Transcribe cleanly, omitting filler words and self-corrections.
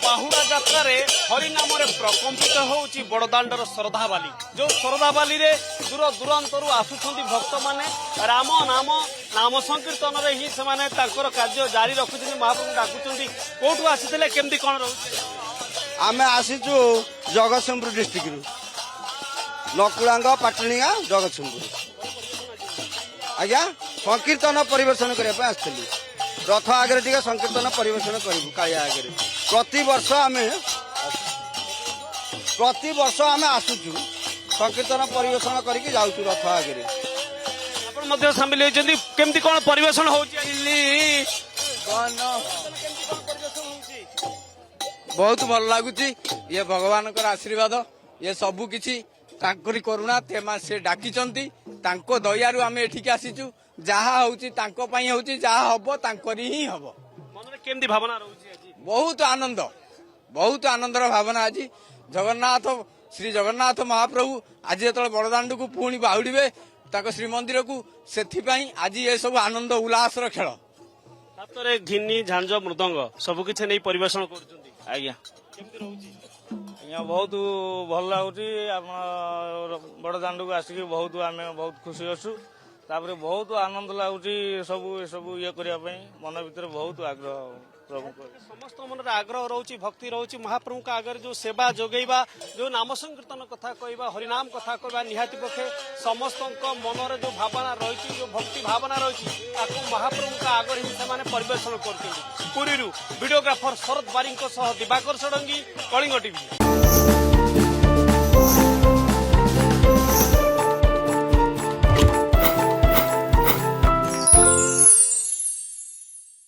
बाहुड़ा यात्रा रे हरिनाम प्रकम्पित होउची बड़दाण्डर श्रद्धावाली जो श्रद्धावाली रे दूर दूरांतरु आसुछंती भक्त माने राम नाम नाम संकीर्तन रे ही से कार्य जारी रखुछंती महाप्रभु डाकुछंती कोठु आसीथिले केमती कोन रहउची आमे आसीचु जगतसिंहपुर डिस्ट्रिक्ट रु नकुलांग पाटणिया जगतसिंहपुर आज्ञा संकीर्तन परिवेशन करने आसली रथ आगे टे संकीर्तन परिवेशन करूँ कालिया आगे प्रति वर्ष आम आसुचु संकीर्तन परिवेशन करके जाऊँ रथ आगे आपण सामिल होती केमती कौन परिवेशन होची बहुत भल लगुच ये भगवान आशीर्वाद ये सबू किछि तांकरी करुणा तेमा से डाकिचंती तांको दयारु आमे एठिक आसीचु जहा होउची तांको पई होउची जहा हबो तांकरी ही हबो मन रे केमती भावना रहउची आज बहुत आनंदर भावना आज जगन्नाथ श्री जगन्नाथ महाप्रभु आज जो बड़दाण्ड को पुणी बाहुड़े श्रीमंदिर को से आज ये सब आनंद उल्लासर खेल हाथ घिनी झांझ मृदंग सबकि नहीं परिवेशन कर आज्ञा आज्ञा बहुत भल लगुच बड़दाण्ड को आसिक बहुत आम बहुत खुशी अच्छु तापर बहुत आनंद लगुच सब ये करने मन भर बहुत आग्रह प्रभु समस्त मन आग्रह रोचे भक्ति रोचे महाप्रभु का आगे जो सेवा जोगेबा जो नाम संकीर्तन कथा कहवा हरिनाम कथा कहवा निहाती पक्षे समस्त मन जो भावना रही जो भक्ति भावना रही महाप्रभु का आगे ही से परिवेशन कर पुरी वीडियोग्राफर शरद बारी दिवाकर षडंगी कलिंग टीवी।